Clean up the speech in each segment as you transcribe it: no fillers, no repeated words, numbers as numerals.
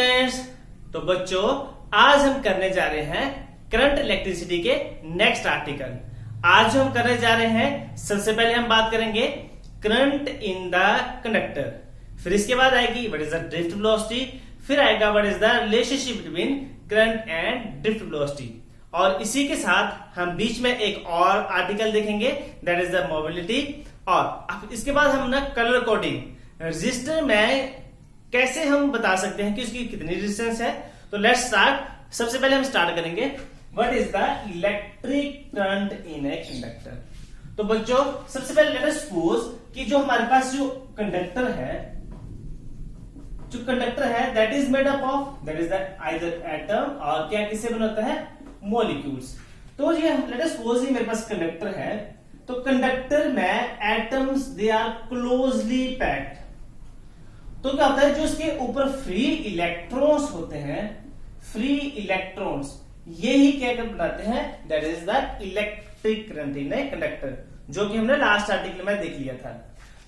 Friends, तो बच्चों आज हम करने जा रहे हैं करंट इलेक्ट्रिसिटी के नेक्स्ट आर्टिकल। आज जो हम करने जा रहे हैं, सबसे पहले हम बात करेंगे करंट इन द कंडक्टर, फिर इसके बाद आएगी what is the drift velocity, फिर आएगा what is the relationship between current and drift velocity, और इसी के साथ हम बीच में एक और आर्टिकल देखेंगे दैट इज द मोबिलिटी। और इसके बाद हम ना कलर कोडिंग रजिस्टर में कैसे हम बता सकते हैं कि उसकी कितनी रेजिस्टेंस है। तो लेट्स स्टार्ट। सबसे पहले हम स्टार्ट करेंगे what is the electric current in a conductor. तो बच्चों सबसे पहले लेट अस सपोज कि जो हमारे पास जो कंडक्टर है that is made up of that is the either atom और क्या किससे बनता है, मॉलिक्यूल्स। तो ये लेट अस सपोज ये मेरे पास कंडक्टर है, तो कंडक्टर में atoms they are closely packed. तो क्या होता है, जो इसके ऊपर फ्री इलेक्ट्रॉन्स होते हैं, फ्री इलेक्ट्रॉन्स ये ही क्या बनाते हैं, that is the electric current in a conductor, जो कि हमने लास्ट आर्टिकल में देख लिया था।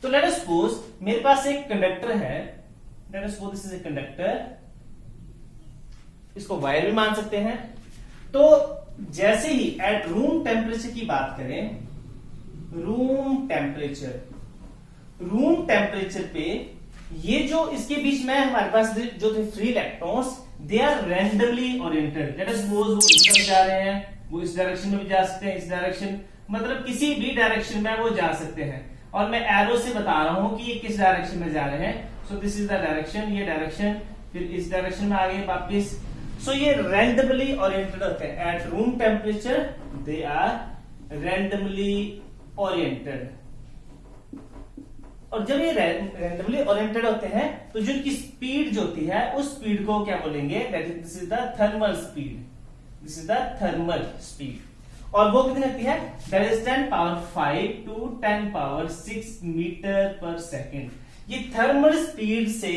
तो लेट अस सपोज मेरे पास एक कंडक्टर है, late us suppose this is a conductor, इसको वायर भी मान सकते हैं। तो जैसे ही एट रूम टेम्परेचर की बात करें, रूम टेम्परेचर पे ये जो इसके बीच में हमारे पास जो थे free electrons they are randomly oriented. Let us suppose वो इस तरफ जा रहे हैं, वो इस डायरेक्शन में भी जा सकते हैं, इस डायरेक्शन, मतलब किसी भी डायरेक्शन में वो जा सकते हैं। और मैं एरो से बता रहा हूं कि ये किस डायरेक्शन में जा रहे हैं। So this is the direction, ये डायरेक्शन, फिर इस डायरेक्शन में आगे वापिस। सो ये रैंडमली ओरिएंटेड होते हैं। At room temperature they are randomly oriented. और जब ये रैंडमली ओरिएंटेड होते हैं तो जो इनकी स्पीड जो होती है उस स्पीड को क्या बोलेंगे, that is this is the thermal speed, this is the thermal speed. और वो कितनी होती है, that is 10 power 5 to 10 power 6 metre पर सेकेंड। ये थर्मल स्पीड से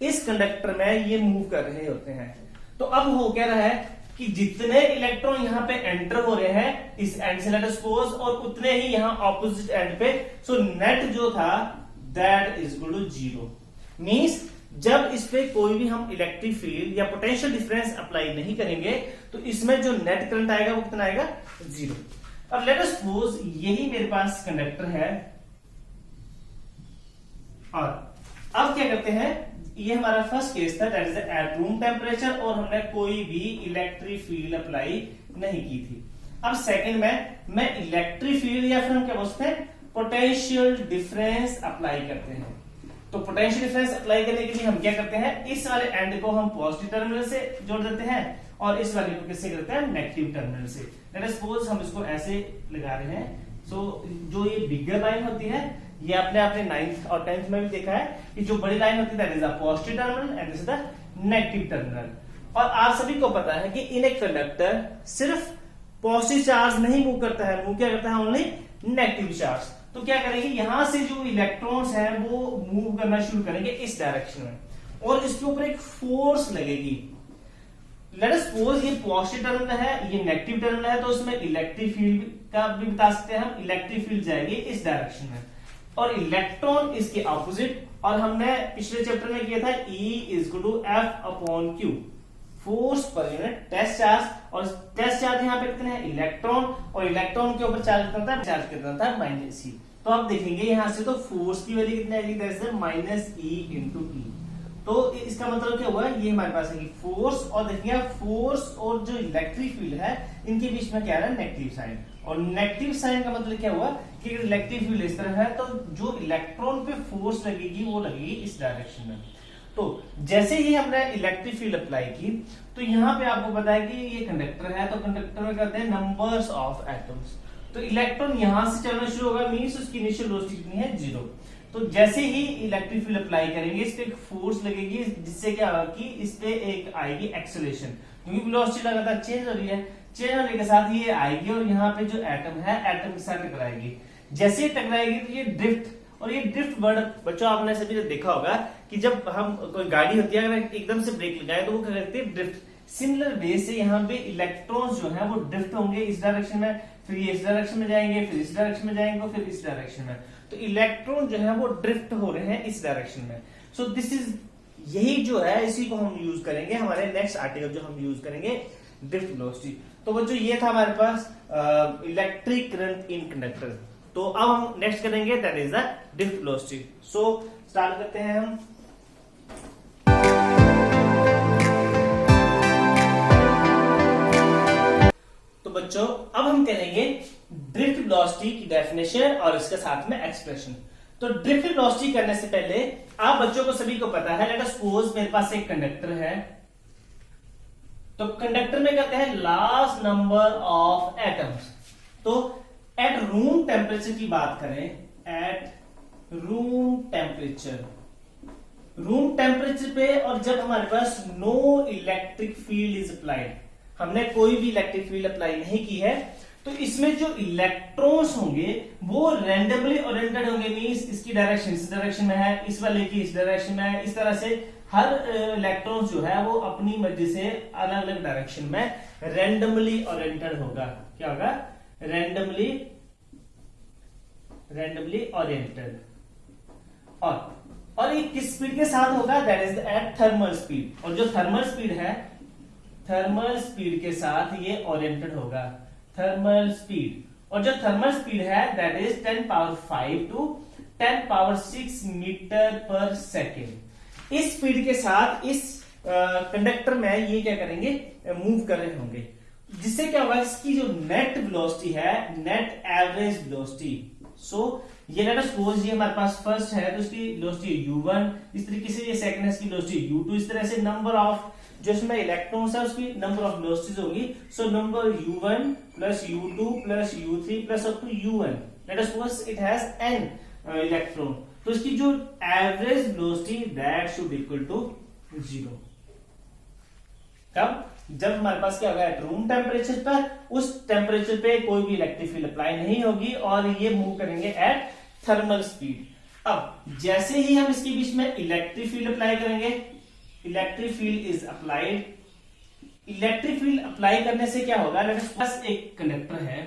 इस कंडक्टर में ये मूव कर रहे होते हैं। तो अब हो क्या रहा है कि जितने इलेक्ट्रॉन यहाँ पे एंटर हो रहे हैं इस एंड से लेट अस सपोज, और उतने ही यहाँ ऑपोजिट एंड पे, सो नेट जो था that is equal to 0। Means जब इस पे कोई भी हम इलेक्ट्रिक फील्ड या पोटेंशियल डिफरेंस अप्लाई नहीं करेंगे तो इसमें जो नेट करंट आएगा वो कितना आएगा, 0। अब लेट अस सपोज यही मेरे पास कंडक्टर है, और अब क्या करते हैं, ये हमारा फर्स्ट केस था that is eight room temperature, और हमने कोई भी इलेक्ट्रिक फील्ड अप्लाई नहीं की थी। अब सेकंड में मैं इलेक्ट्रिक फील्ड या फिर हम क्या बोलते हैं पोटेंशियल डिफरेंस अप्लाई करते हैं। तो पोटेंशियल डिफरेंस अप्लाई करने के लिए हम क्या करते हैं, इस वाले एंड को हम पॉजिटिव टर्मिनल से जोड़ देते हैं और इस वाले को किससे करते हैं, नेगेटिव टर्मिनल से। लेट अस सपोज हम इसको ऐसे लगा रहे हैं। सो जो ये बिगर लाइन होती है, ये आपने 9th और 10th में भी देखा है कि जो बड़ी लाइन होती है that is the positive terminal and this is the negative terminal. और आप सभी को पता है कि इन एक कंडक्टर सिर्फ पॉजिटिव चार्ज नहीं मूव करता है, मूव क्या करता है, ओनली नेगेटिव चार्ज। तो क्या करेंगे, यहां से जो इलेक्ट्रॉन्स हैं वो मूव करना शुरू करेंगे इस डायरेक्शन में, और इसके ऊपर एक फोर्स लगेगी। लेट अस सपोज ये पॉजिटिव टर्मिनल है, ये नेगेटिव टर्मिनल है, तो उसमें इलेक्ट्रिक फील्ड का भी बता सकते हैं हम, इलेक्ट्रिक फील्ड जाएगी इस डायरेक्शन में और इलेक्ट्रॉन इसके ऑपोजिट। और हमने पिछले चैप्टर में किया था E is equal to F/Q, force per unit test charge, और टेस्ट चार्ज यहाँ पे कितने हैं, इलेक्ट्रॉन, और इलेक्ट्रॉन के ऊपर चार्ज कितना था, चार्ज कितना था -E। तो आप देखेंगे यहां से तो फोर्स की वैल्यू कितनी आएगी, दैट इज -E × E। तो इसका मतलब क्या हुआ, ये हमारे पास है फोर्स, और देखिए फोर्स और जो इलेक्ट्रिक फील्ड है इनके बीच में क्या है, नेगेटिव साइन। और नेगेटिव साइन का मतलब क्या हुआ कि इलेक्ट्रिक फील्ड इस तरह है तो जो इलेक्ट्रॉन पे फोर्स लगेगी वो लगेगी इस डायरेक्शन में। तो जैसे ही हमने इलेक्ट्रिक फील्ड अप्लाई की, तो यहाँ पे आपको पता है कि ये कंडक्टर है, तो कंडक्टर में कहते हैं नंबर्स ऑफ एटम्स। तो इलेक्ट्रॉन यहां से चलना शुरू होगा, मींस उसकी इनिशियल वेलोसिटी कितनी है, 0। तो जैसे ही इलेक्ट्रिक फील्ड अप्लाई करेंगे इस पे एक फोर्स लगेगी, जिससे क्या होगा कि इस पे एक आएगी एक्सेलरेशन, क्योंकि वेलोसिटी लगातार चेंज हो रही है, चेंज होने के साथ ये आएगी और यहाँ पे जो एटम है एटम के साथ टकराएगी। जैसे ही टकराएगी तो ये ड्रिफ्ट, और ये ड्रिफ्ट वर्ड बच्चों आपने सभी देखा होगा कि जब हम कोई गाड़ी होती है अगर एकदम से ब्रेक लगाए तो वो क्या करती है, ड्रिफ्ट। सिमिलर वे से यहाँ पे इलेक्ट्रॉन्स जो है वो ड्रिफ्ट होंगे इस डायरेक्शन में, फिर ये इस डायरेक्शन में जाएंगे, फिर इस डायरेक्शन में जाएंगे, फिर इस डायरेक्शन में। तो इलेक्ट्रॉन जो है वो ड्रिफ्ट हो रहे हैं इस डायरेक्शन में। सो दिस इज यही जो है इसी को हम यूज करेंगे हमारे नेक्स्ट आर्टिकल जो हम यूज करेंगे ड्रिफ्ट वेलोसिटी। तो बच्चों ये था हमारे पास इलेक्ट्रिक करंट इन कंडक्टर। तो अब हम नेक्स्ट करेंगे that is the drift velocity. So start करते हैं हम। तो बच्चों अब हम करेंगे ड्रिफ्ट वेलोसिटी की डेफिनेशन और इसके साथ में एक्सप्रेशन। तो ड्रिफ्ट वेलोसिटी करने से पहले आप बच्चों को सभी को पता है, लेट अस सपोज मेरे पास एक कंडक्टर है। तो कंडक्टर में कहते हैं लार्ज नंबर ऑफ एटम्स। तो एट रूम टेम्परेचर की बात करें, एट रूम टेम्परेचर पे, और जब हमारे पास no electric field is applied, हमने कोई भी इलेक्ट्रिक फील्ड अप्लाई नहीं की है, तो इसमें जो इलेक्ट्रॉन्स होंगे वो रैंडमली ओरिएंटेड होंगे। मींस इसकी डायरेक्शन इस डायरेक्शन में है, इस वाले की इस डायरेक्शन में है। इस तरह से हर इलेक्ट्रॉन जो है वो अपनी मर्जी से अलग अलग डायरेक्शन में रैंडमली ओरिएंटेड होगा। क्या होगा? Randomly oriented. और ये किस स्पीड के साथ होगा? That is at thermal speed. और जो थर्मल स्पीड है, थर्मल स्पीड के साथ ये ओरिएंटेड होगा, थर्मल स्पीड। और जो थर्मल स्पीड है that is 10 power 5 to 10 power 6 metre पर सेकेंड। इस स्पीड के साथ इस कंडक्टर में ये क्या करेंगे? मूव कर रहे होंगे, जिससे क्या होगा? इसकी जो नेट वेलोसिटी है, नेट एवरेज वेलोसिटी। सो ये लेट अस सपोज ये हमारे पास फर्स्ट है तो इसकी वेलोसिटी u1, इस तरीके से ये सेकंड है, इसकी वेलोसिटी u2, इस तरह से नंबर ऑफ जो इसमें इलेक्ट्रॉन्स है उसकी नंबर ऑफ वेलोसिटीज होगी। So number u1 plus u2 plus u3 plus up to u1, let us suppose it has n electron, तो इसकी जो average velocity that should equal to 0। कब? जब हमारे पास क्या होगा? एट रूम टेम्परेचर पर, उस टेम्परेचर पे कोई भी इलेक्ट्रिक फील्ड अप्लाई नहीं होगी और ये मूव करेंगे एट थर्मल स्पीड। अब जैसे ही हम इसके बीच में इलेक्ट्रिक फील्ड अप्लाई करेंगे, electric field is applied. Electric field apply करने से क्या होगा? लेट अस सपोज एक कंडक्टर है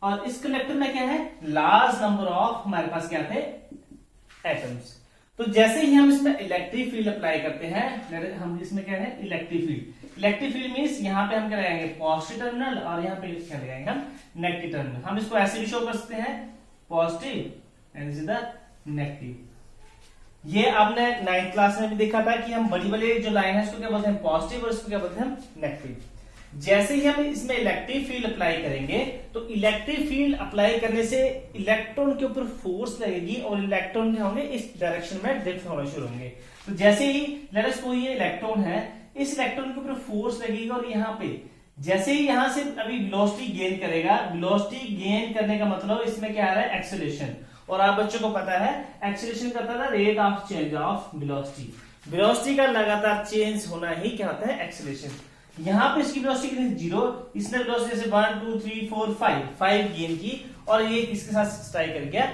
और इस कंडक्टर में क्या है? लार्ज नंबर ऑफ हमारे पास क्या थे? एटम्स। तो जैसे ही हम इसमें इलेक्ट्रिक फील्ड अप्लाई करते हैं, हम इसमें क्या है? Electric field. Electric field means यहां पे हम क्या लगाएंगे? पॉजिटिव टर्मिनल, और यहां पे क्या लगाएंगे? हम नेगेटिव टर्मिनल। हम इसको ऐसे भी शो कर सकते हैं, positive and this is the negative. ये आपने 9th क्लास में भी देखा था कि हम बड़ी बड़ी जो लाइन है उसको क्या बोलते हैं? पॉजिटिव, और इसको क्या बोलते हैं? हम नेगेटिव। जैसे ही हम इसमें इलेक्ट्रिक फील्ड अप्लाई करेंगे तो इलेक्ट्रिक फील्ड अप्लाई करने से इलेक्ट्रॉन के ऊपर फोर्स लगेगी और इलेक्ट्रॉन क्या होंगे? इस डायरेक्शन में ड्रिफ्ट होना शुरू होंगे। तो जैसे ही लेट अस सपोज ये इलेक्ट्रॉन है, इस इलेक्ट्रॉन के ऊपर फोर्स लगेगा और यहाँ पे जैसे ही यहां से अभी वेलोसिटी गेन करेगा, वेलोसिटी गेन करने का मतलब इसमें क्या आ रहा है? एक्सेलरेशन। और आप बच्चों को पता है एक्सेलरेशन का था rate of change of velocity. Velocity का लगातार चेंज होना ही क्या होता है? एक्सेलरेशन। यहां पे इसकी वेलोसिटी कितनी? 0। इसने वेलोसिटी जैसे 1 2 3 4 5 गेन की और ये किसके साथ स्ट्राइक कर गया?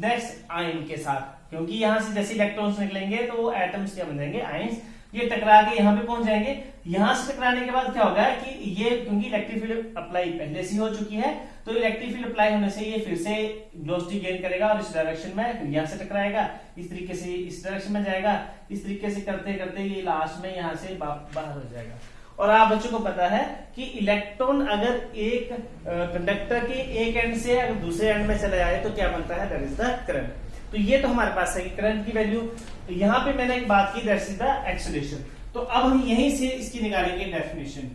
नेक्स्ट आयन के साथ, क्योंकि यहां से जैसे इलेक्ट्रॉन्स निकलेंगे तो वो एटम्स क्या बन जाएंगे? आयंस। ये टकरा के यहाँ पे पहुंच जाएंगे। यहां से टकराने के बाद क्या होगा कि ये, क्योंकि इलेक्ट्रिक फील्ड अप्लाई पहले से हो चुकी है, तो इलेक्ट्रिक फील्ड अप्लाई होने से ये फिर से वेलोसिटी गेन करेगा और इस डायरेक्शन में, यहां से टकराएगा, इस तरीके से इस डायरेक्शन में जाएगा, इस तरीके से करते करते ये लास्ट में यहां से बाहर हो जाएगा। और आप बच्चों को पता है कि इलेक्ट्रॉन अगर एक कंडक्टर के एक एंड से अगर दूसरे एंड में चला जाए तो क्या बनता है? That is the current. तो ये तो हमारे पास है कि करंट की वैल्यू। यहाँ पे मैंने एक बात की, दैट इज द एक्सेलरेशन। तो अब हम यहीं से इसकी निकालेंगे डेफिनेशन।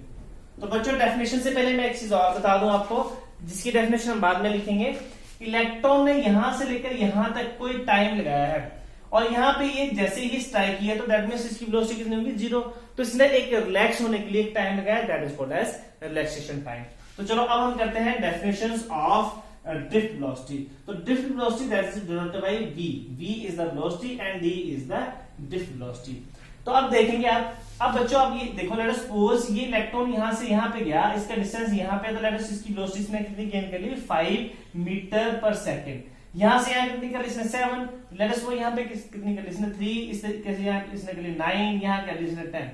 तो बच्चों डेफिनेशन से पहले मैं एक चीज और बता दूं आपको, जिसकी डेफिनेशन हम बाद में लिखेंगे। इलेक्ट्रॉन ने यहां से लेकर यहां तक कोई टाइम लगाया है और यहाँ पे ये जैसे ही स्ट्राइक किया तो दैट मींस इसकी वेलोसिटी कितनी होगी? 0। तो इसने एक रिलैक्स होने के लिए एक टाइम लगाया, that is called age relaxation time. तो चलो अब हम करते हैं डेफिनेशंस ऑफ ड्रिफ्ट वेलोसिटी। तो drift velocity that is denoted by v। v is the velocity and d is the drift velocity. तो अब देखेंगे आप, अब बच्चों आप ये देखो, लेट अस सपोज ये इलेक्ट्रॉन यहां से यहां पे गया, इसका डिस्टेंस यहां पे, तो लेट अस इसकी वेलोसिटी इसने कितनी गेन कर ली? 5 मीटर पर सेकंड। यहां से यहां कितनी कर ली इसने? 7। लेट अस वो यहां पे कितनी कर ली इसने? 3। इस तरीके से यहां इसने कर ली 9, यहां कर ली इसने 10।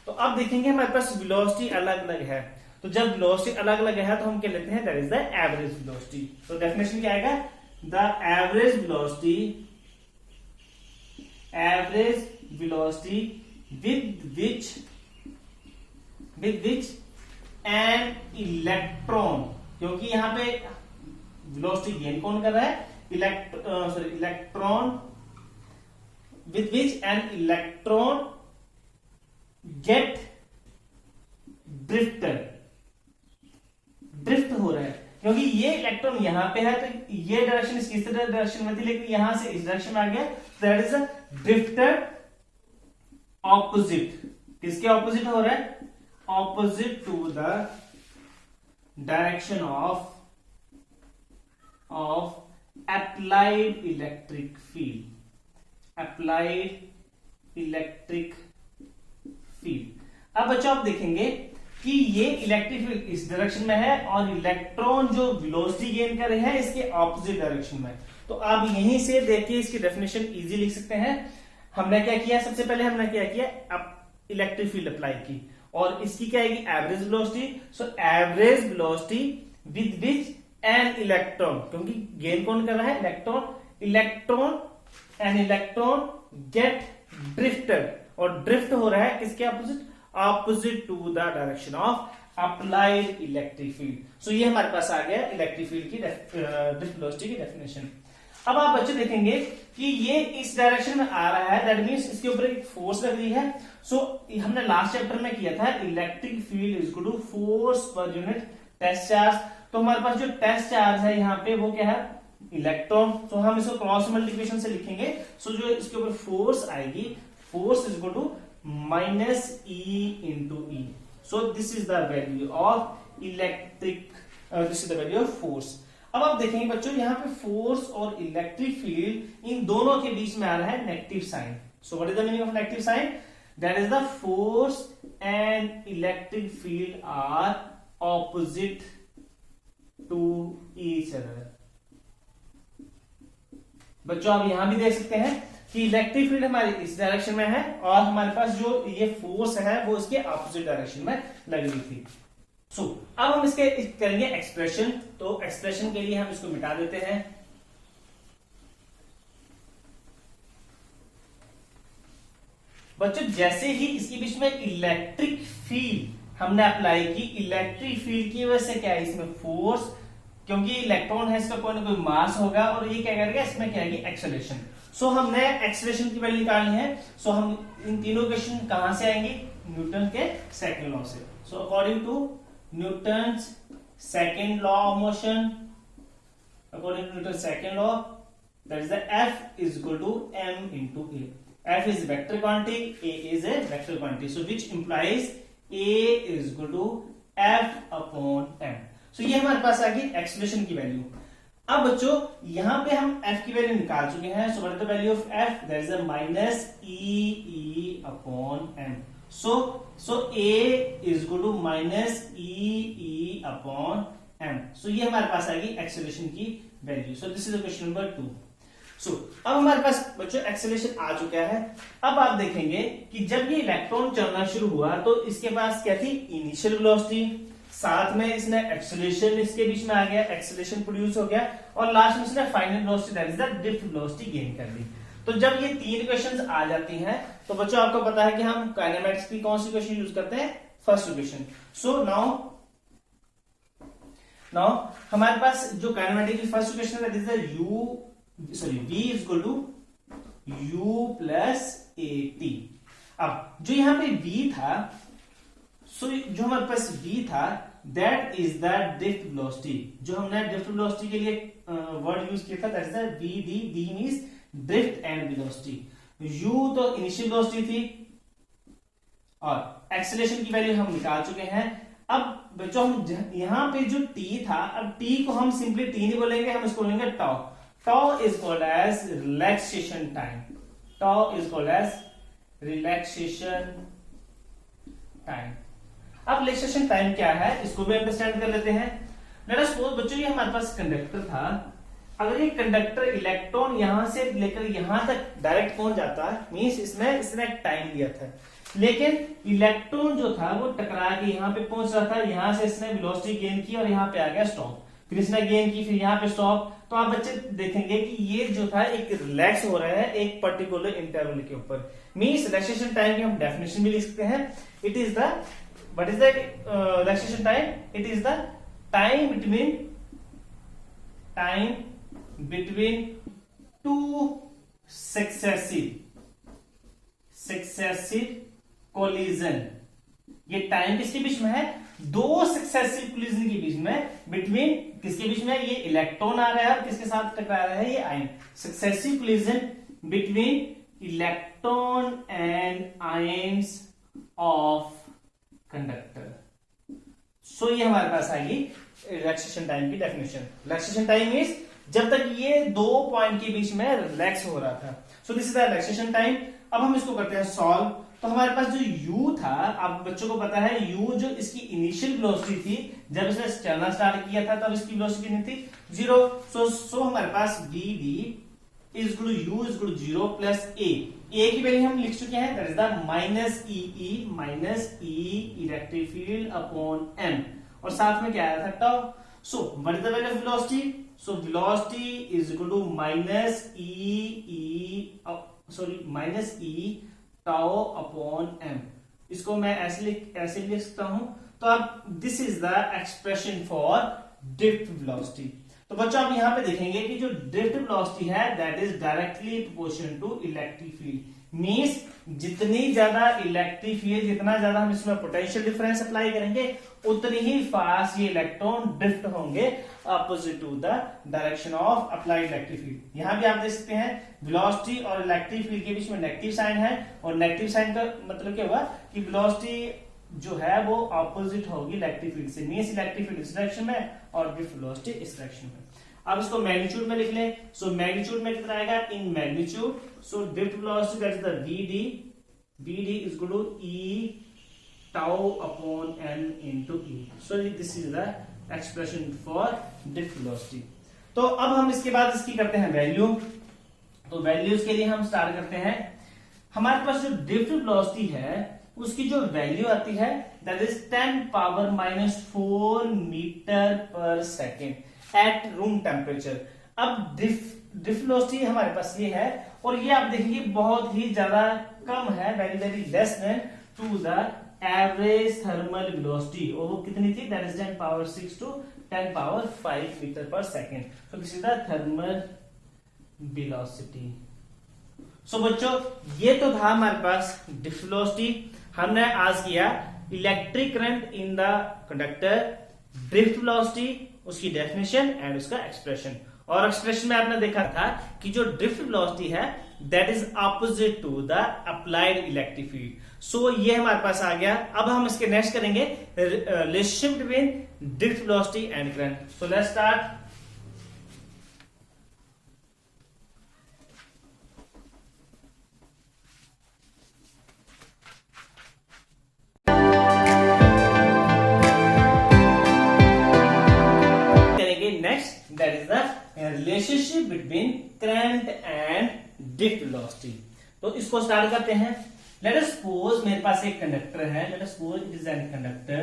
तो अब देखेंगे हमारे पास वेलोसिटी अलग अलग है, तो जब वेलोसिटी अलग अलग है तो हम क्या लेते हैं? That is the average velocity. तो डेफिनेशन क्या आएगा? The average velocity average velocity with which an electron, क्योंकि यहां पे वेलोसिटी गेन कौन कर रहा है, electron with which an electron get drift हो रहा है, क्योंकि ये इलेक्ट्रॉन यहां पे है तो ये डायरेक्शन इसकी इस डायरेक्शन में थी, लेकिन यहां से इस डायरेक्शन में आ गया, that is a drifted opposite, किसके ऑपोजिट हो रहा है, opposite to the direction of applied electric field, applied electric field. अब बच्चों आप देखेंगे कि ये इलेक्ट्रिक फील्ड इस डायरेक्शन में है और इलेक्ट्रॉन जो वेलोसिटी गेन कर रहे हैं इसके ऑपोजिट डायरेक्शन में। तो आप यहीं से देखिए इसकी डेफिनेशन इजी लिख सकते हैं। हमने क्या किया, सबसे पहले हमने क्या किया, अब इलेक्ट्रिक फील्ड अप्लाई की और इसकी क्या आएगी, average velocity. So average velocity with which an electron, क्योंकि गेन कौन कर रहा है, एन इलेक्ट्रॉन गेट ड्रिफ्टेड, और ड्रिफ्ट हो रहा है किसके opposite, opposite to the direction of applied electric field. So ये हमारे पास आ गया इलेक्ट्रिक फील्ड की ड्रिफ्ट वेलोसिटी की डेफिनेशन। अब आप बच्चे देखेंगे कि ये इस डायरेक्शन में आ रहा है, दैट मींस इसके ऊपर एक फोर्स लग रही है। सो हमने लास्ट चैप्टर में किया था electric field is equal to force per unit test charge. तो हमारे पास जो टेस्ट चार्ज है यहाँ पे वो क्या है, इलेक्ट्रॉन। तो हम इसको क्रॉस मल्टीप्लिकेशन से लिखेंगे। सो जो इसके ऊपर फोर्स आएगी, force is equal to minus E into E. So this is the value of electric, this is the value of force. अब आप देखेंगे बच्चों यहाँ पे फोर्स और इलेक्ट्रिक फील्ड इन दोनों के बीच में आ रहा है negative sign. So what is the meaning of negative sign, that is the force and electric field are opposite to each other. बच्चों आप यहां भी देख सकते हैं कि इलेक्ट्रिक फील्ड हमारी इस डायरेक्शन में है और हमारे पास जो ये फोर्स है वो इसके ऑपोजिट डायरेक्शन में लग रही थी। सो अब हम इसके करेंगे एक्सप्रेशन। तो एक्सप्रेशन के लिए हम इसको मिटा देते हैं। बच्चों जैसे ही इसके बीच में इलेक्ट्रिक फील्ड हमने अप्लाई की, इलेक्ट्रिक फील्ड की वजह से क्या है, इसमें फोर्स, क्योंकि इलेक्ट्रॉन है इसका कोई ना कोई मास होगा और ये क्या करेगा, इसमें क्या आएगी, एक्सेलरेशन। सो हमने एक्सेलरेशन की वैल्यू निकालनी है। सो हम इन तीनों इक्वेशन कहां से आएंगे, न्यूटन के सेकंड लॉ से। So according to Newton's second law of motion, according to Newton's second law, that is the F is equal to m into a. F is vector quantity, a is a vector quantity, so which implies a is equal to F upon m. So ये हमारे पास आ गई acceleration की value. अब बच्चों यहाँ पे हम F की वैल्यू निकाल चुके हैं। So what is the value of F? That is a minus e upon m. So a is equal to minus e upon m. So ये हमारे पास आ गई एक्सेलरेशन की value. So this is the question number 2. So अब हमारे पास बच्चों acceleration आ चुका है। अब आप देखेंगे कि जब ये इलेक्ट्रॉन चलना शुरू हुआ तो इसके पास क्या थी, इनिशियल वेलोसिटी, साथ में इसने एक्सेलरेशन इसके बीच में आ गया, एक्सेलरेशन प्रोड्यूस हो गया, और लास्ट में इसने final velocity that is the drift velocity gain कर ली। तो जब ये तीन इक्वेशंस आ जाती हैं तो बच्चों आपको पता है कि हम काइनेमैटिक्स की कौन सी इक्वेशन यूज करते हैं, फर्स्ट इक्वेशन। सो नाउ हमारे पास जो काइनेमैटिक्स की फर्स्ट इक्वेशन है that is the v is equal to u plus at। अब जो यहां पे v था, जो हमारे पास v था that is the drift velocity. जो हमने ड्रिफ्ट वेलोसिटी के लिए वर्ड यूज किया था that is the v means drift and velocity. u तो इनिशियल वेलोसिटी थी और एक्सेलरेशन की वैल्यू हम निकाल चुके हैं। अब बच्चों हम यहां पे जो t था, अब t को हम सिंपली t नहीं बोलेंगे, हम इसको बोलेंगे tau। tau is called as relaxation time. tau is called as relaxation time. अब रिलैक्सेशन टाइम क्या है इसको भी अंडरस्टैंड कर लेते हैं। लेट अस सपोज बच्चों ये हमारे पास कंडक्टर था। अगर ये कंडक्टर इलेक्ट्रॉन यहां से लेकर यहां तक डायरेक्ट पहुंच जाता है, मींस इसने एक टाइम दिया था, लेकिन इलेक्ट्रॉन जो था वो टकरा के यहां पे पहुंच रहा था, यहां से इसने वेलोसिटी गेन की और यहां पे आ गया स्टॉप। कृष्णा गेन की, फिर यहाँ पे स्टॉप। तो आप बच्चे देखेंगे कि ये जो था एक रिलैक्स हो रहा है एक पर्टिकुलर इंटरवल के ऊपर। मींस रिलैक्सेशन टाइम की हम डेफिनेशन भी लिख सकते हैं। It is the, what is the relaxation time? It is the time between two successive collision. ये टाइम किसके बीच में है? दो सक्सेसिव कोलिजन के बीच में। बिटवीन किसके बीच में? ये इलेक्ट्रॉन आ रहा है और किसके साथ टकरा रहा है? ये ion. Successive collision between electron and ions of conductor. So ये हमारे पास आएगी रिलैक्सेशन टाइम की डेफिनेशन। रिलैक्सेशन टाइम इज जब तक ये दो पॉइंट के बीच में रिलैक्स हो रहा था। सो this is the relaxation time. अब हम इसको करते हैं सॉल्व। तो हमारे पास जो u था, आप बच्चों को पता है u जो इसकी इनिशियल वेलोसिटी थी जब इसने चलना स्टार्ट किया था तब इसकी वेलोसिटी कितनी थी? 0। सो हमारे पास vd is equal to u is equal to 0 plus a की वैल्यू हम लिख चुके हैं, that is the minus e electric field upon m, और साथ में क्या आया था? Tau. So what is the value of velocity? So velocity is equal to minus e tau upon m। इसको मैं ऐसे लिख सकता हूं। तो अब this is the expression for drift velocity. तो बच्चों आप यहां पे देखेंगे कि जो ड्रिफ्ट वेलोसिटी है that is directly proportional to electric field. Means जितनी ज्यादा इलेक्ट्रिक फील्ड, जितना ज्यादा हम इसमें पोटेंशियल डिफरेंस अप्लाई करेंगे उतनी ही फास्ट ये इलेक्ट्रॉन ड्रिफ्ट होंगे opposite to the direction of applied electric field. यहां भी आप देख सकते हैं वेलोसिटी और इलेक्ट्रिक फील्ड के बीच में नेगेटिव साइन है, और नेगेटिव साइन का मतलब क्या हुआ कि वेलोसिटी जो है वो ऑपोजिट होगी इलेक्ट्रिक फील्ड से। मींस इलेक्ट्रिक फील्ड इस डायरेक्शन में और ड्रिफ्ट वेलोसिटी इस डायरेक्शन में। अब इसको मैग्नीट्यूड में लिख लें। सो मैग्नीट्यूड में कितना आएगा? In magnitude. So drift velocity that is the vd is equal to e tau upon m into e। So this is the expression for drift velocity. तो अब हम इसके बाद इसकी करते हैं वैल्यू। तो वैल्यूज के लिए हम स्टार्ट करते हैं। हमारे पास जो ड्रिफ्ट वेलोसिटी है उसकी जो वैल्यू आती है दैट इज 10⁻⁴ मीटर पर सेकेंड एट रूम टेम्परेचर। अब ड्रिफ्ट वेलोसिटी हमारे पास ये है, और ये आप देखेंगे बहुत ही ज्यादा कम है, very less than to the average thermal velocity. और वो कितनी थी? दैट इज 10⁻⁶ टू 10⁻⁵ मीटर पर सेकेंड। तो this is the thermal velocity. So बच्चों ये तो था हमारे पास ड्रिफ्ट वेलोसिटी। हमने आज किया electric current in the conductor, drift velocity, उसकी डेफिनेशन एंड उसका एक्सप्रेशन। और एक्सप्रेशन में आपने देखा था कि जो ड्रिफ्ट वेलोसिटी है that is opposite to the applied electric field. So ये हमारे पास आ गया। अब हम इसके नेक्स्ट करेंगे relationship between drift velocity and current. So let's start. Next that is the relationship between current and drift velocity. तो इसको स्टार्ट करते हैं। लेट अस सपोज मेरे पास एक कंडक्टर है। Late us suppose it is an conductor.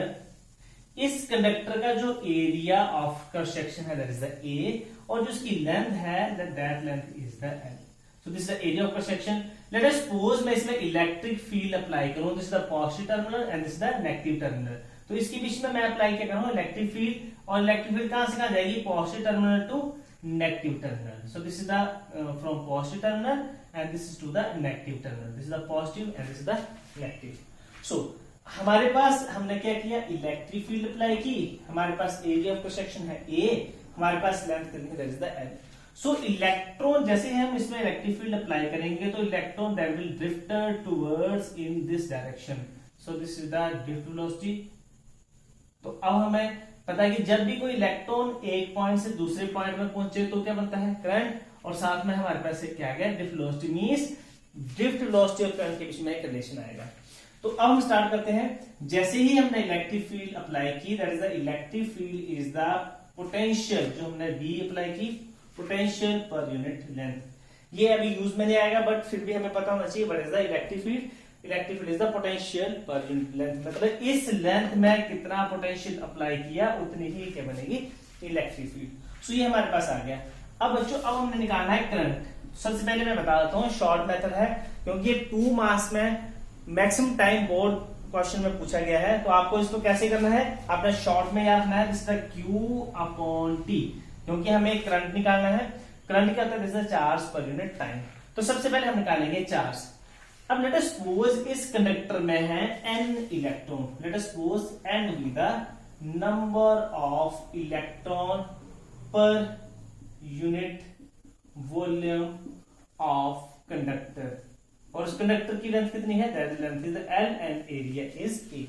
इस conductor का जो एरिया ऑफ क्रॉस सेक्शन है दैट इज द ए, और जो इसकी लेंथ है that length is the L. So this is the area of cross section. Late us suppose मैं इसमें इलेक्ट्रिक फील्ड अप्लाई करूं। This is the positive terminal and this is the negative terminal. तो इसके बीच में मैं apply क्या करूंगा? Electric field. और इलेक्ट्रिक फील्ड कहां से कहां जाएगी? Positive terminal to negative terminal. So this is the from positive terminal and this is to the negative terminal. This is the positive and this is the negative. So हमारे पास हमने क्या किया? Electric field apply की। हमारे पास area of cross section है ए, हमारे पास length कितनी है? That is the L. So electron जैसे हम इसमें इलेक्ट्रिक फील्ड अप्लाई करेंगे तो electron that will drift towards in this direction. So this is the drift velocity. तो अब हमें पता है कि जब भी कोई इलेक्ट्रॉन एक पॉइंट से दूसरे पॉइंट में पहुंचे तो क्या बनता है? करंट। और साथ में हमारे पास क्या आ गया? Drift velocity. Means drift velocity और करंट के बीच में एक रिलेशन आएगा। तो अब हम स्टार्ट करते हैं। जैसे ही हमने इलेक्ट्रिक फील्ड अप्लाई की that is the electric field is the potential, जो हमने बी अप्लाई की, पोटेंशियल पर यूनिट लेंथ। ये अभी यूज में नहीं आएगा बट फिर भी हमें पता होना चाहिए what is the electric field. Electric field is the potential per unit length. मतलब इस लेंथ में कितना पोटेंशियल अप्लाई किया उतनी ही क्या बनेगी? Electric field. सो ये हमारे पास आ गया। अब बच्चों अब हमने निकालना है करंट। सबसे पहले मैं बता देता हूँ शॉर्ट मेथड है, क्योंकि 2 मार्क्स में मैक्सिमम टाइम बोर्ड क्वेश्चन में पूछा गया है, तो आपको इसको कैसे करना है, आपने शॉर्ट में याद रखना है this is Q upon T, क्योंकि हमें करंट निकालना है। करंट क्या होता है, this is charge per unit time. तो सबसे पहले हम निकालेंगे चार्ज। अब लेट अस सपोज इस कंडक्टर में है n electron. Late us suppose n be the number of electron per unit volume of conductor, और उस कंडक्टर की लेंथ कितनी है, that length is L and area is A।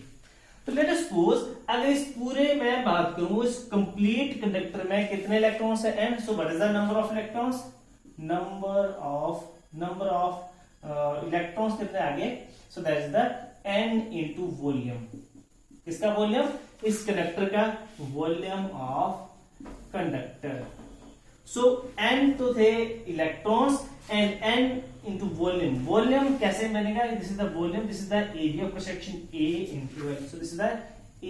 तो लेट अस सपोज अगर इस पूरे में बात करूं, इस कंप्लीट कंडक्टर में कितने इलेक्ट्रॉन्स है n, so what is the number of electrons, number of electrons कितने आगे, so that is the n into volume. किसका वॉल्यूम, इस कंडक्टर का volume of conductor. So n तो थे electrons and n into volume. Volume कैसे बनेगा, this is the volume, this is the area of section A into L, so this is the A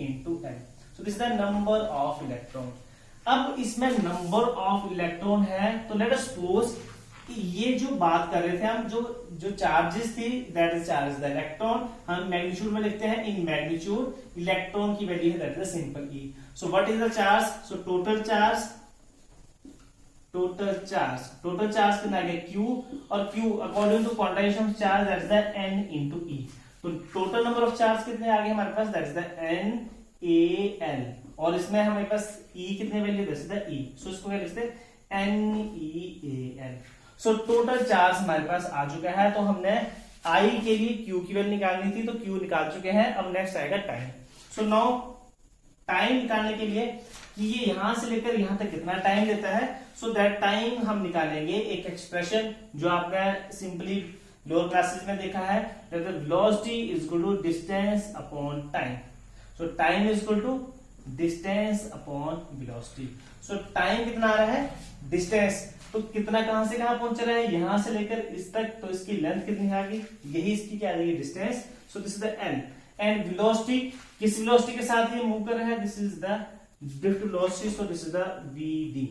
into L, so this is the number of electron. अब इसमें number of electron है, तो let us suppose ये जो बात कर रहे थे हम, जो चार्जेस थी, that is charge the electron, हम मैग्नीट्यूड में लिखते हैं, इन मैग्नीट्यूड इलेक्ट्रॉन की वैल्यू है that is simple E। So what is the charge, so total charge कितना आ गया Q, और Q according to quantization of charge that is the N into E। तो टोटल नंबर ऑफ चार्ज कितने आ गए हमारे पास, दैट इज द NaL, और इसमें हमारे पास E कितने value, that is the E, सो इसको क्या लिखते हैं NeAl। सो टोटल चार्ज हमारे पास आ चुका है। तो हमने I के लिए Q की वैल्यू निकालनी थी, तो Q निकाल चुके हैं। अब नेक्स्ट आएगा टाइम। सो नाउ टाइम निकालने के लिए कि ये यहां से लेकर यहां तक कितना टाइम लेता है, सो दैट टाइम हम निकालेंगे एक एक्सप्रेशन जो आपने सिंपली लोअर क्लासेस में देखा है, that the velocity is equal to distance upon time. So time is equal to distance upon velocity. So time कितना आ रहा है, डिस्टेंस, तो कितना कहां से कहां पहुंच रहा है, यहां से लेकर इस तक, तो इसकी लेंथ कितनी आ गई, यही इसकी क्या आ गई, distance. So this is the L and velocity, किस वेलोसिटी के साथ ये मूव कर रहा है, this is the drift velocity, so this is the Vd।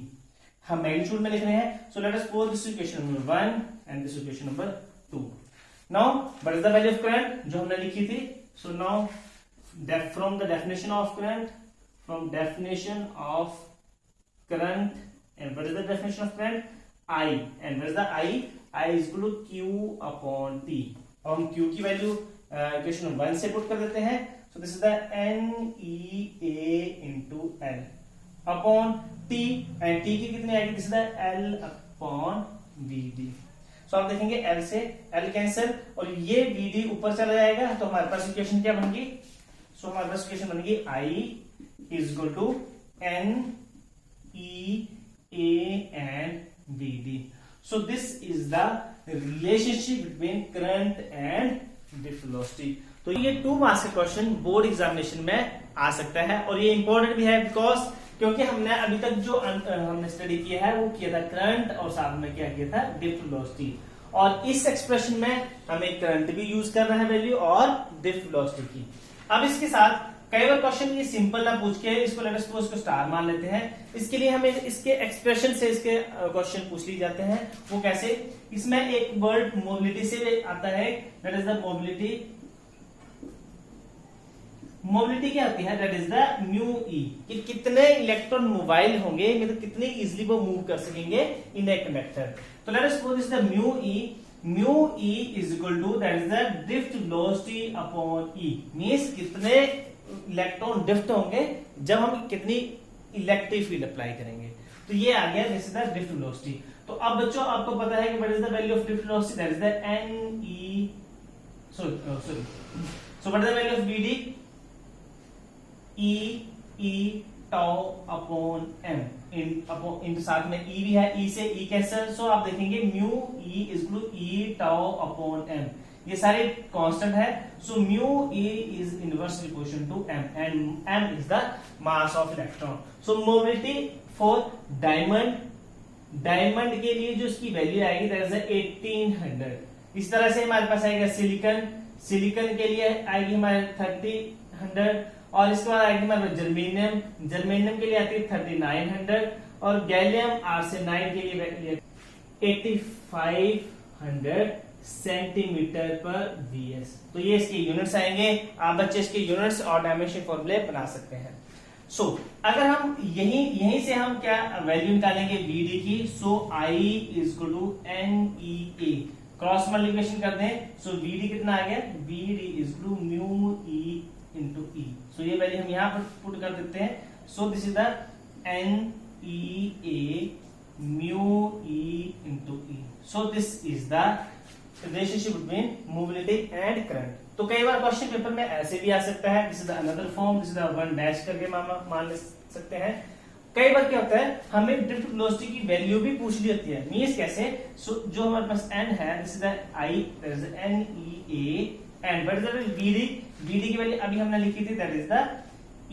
हम मैग्नीट्यूड में लिख रहे हैं। So let us suppose this equation number 1 and this equation number 2। Now what is the value of current जो हमने लिखी थी। So now from the definition of current, from definition of current, and what is the definition of current, I, and what is the I is equal to Q upon T। और हम Q की value equation number 1 से put कर देते हैं। so this is the NeA into L upon T, and T की कितनी आएगी, this is the L upon Vd। so आप देखेंगे L से L कैंसिल, और ये Vd ऊपर चला जाएगा, तो हमारे पास इक्वेशन क्या बनेगी, so हमारे पास इक्वेशन बनेगी I is equal to NeA and Vd। so this is the relationship between current and drift velocity। तो ये 2 मार्क्स का क्वेश्चन बोर्ड एग्जामिनेशन में आ सकता है, और ये इंपॉर्टेंट भी है बिकॉज क्योंकि हमने अभी तक जो हमने स्टडी किया है वो किया था करंट, और साथ में क्या किया था, ड्रिफ्ट वेलोसिटी। और इस एक्सप्रेशन में हमें करंट भी यूज करना है वैल्यू, और ड्रिफ्ट वेलोसिटी की। अब इसके साथ कई बार क्वेश्चन ये सिंपल ना पूछ के इसको लेट अस सपोज को स्टार मान लेते हैं। इसके लिए हमें इसके एक्सप्रेशन से इसके क्वेश्चन पूछ ली जाते हैं। वो कैसे, इसमें एक वर्ड मोबिलिटी से आता है, that is the mobility. Mobility क्या होती है, दैट इज द म्यू ई, कि कितने इलेक्ट्रॉन मोबाइल होंगे, मतलब कितने इजिली वो मूव कर सकेंगे इन ए कंडक्टर। तो let us suppose this the mu E is equal to that is the drift velocity upon E, means कितने इलेक्ट्रॉन ड्रिफ्ट होंगे जब हम कितनी इलेक्ट्रिक फील्ड अप्लाई करेंगे। तो ये आ गया this is the drift velocity. तो अब बच्चों आपको पता है कि what is the value of drift velocity, that is the so what is the value of Vd, E tau upon m, इन साथ में E भी है, E से E कैंसिल, सो आप देखेंगे mu E is equal to E tau upon m, ये सारे constant है। So mu E is inversely proportional to m, and m is the mass of electron. So mobility for diamond के लिए जो इसकी value आएगी दैट इज 1800। इस तरह से हमारे पास आएगा सिलिकॉन के लिए आएगी हमारे 3000, और इसके बाद आएगी हमारे जर्मेनियम, जर्मेनियम के लिए आती है 3900 और गैलियम आर्सेनाइड के लिए 8500 सेंटीमीटर पर वीएस। तो ये इसके यूनिट्स आएंगे। आप बच्चे इसके यूनिट्स और डायमेंशन फॉर्मूले बना सकते हैं। सो अगर हम यहीं से हम क्या वैल्यू निकालेंगे वीडी की, so I is equal to NEA, cross multiplication कर दें, सो वीडी कितना आ गया, VD is to mu E into E. So ये वैल्यू हम यहाँ पर पुट कर देते हैं। So this is the NEA mu E into E. So this is the relationship between mobility and current. तो कई बार क्वेश्चन पेपर में ऐसे भी आ सकता है, this is another form, this is one dash करके मान ले सकते हैं। कई बार क्या होता है, हमें ड्रिफ्ट वेलोसिटी की वैल्यू भी पूछ ली जाती है। मींस कैसे, सो जो हमारे पास n है, this is the I, that is NEA and what is the VD, VD की वैल्यू अभी हमने लिखी थी, that is the E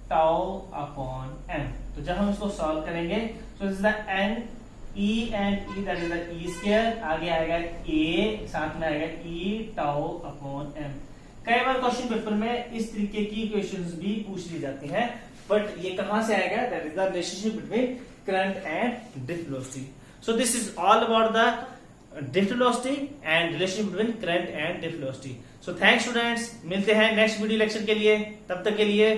tau upon m। तो जब हम इसको सॉल्व करेंगे, so this is the n E and E, that is the E square, आगे आएगा A, साथ में आएगा E टाउ अपॉन m। कई बार क्वेश्चन पेपर में इस तरीके की क्वेश्चंस भी पूछ ली जाती हैं, बट ये कहां से आएगा, that is the relationship between current and drift velocity. So this is all about the drift velocity and relationship between current and drift velocity. So thanks students, मिलते हैं नेक्स्ट वीडियो लेक्चर के लिए, तब तक के लिए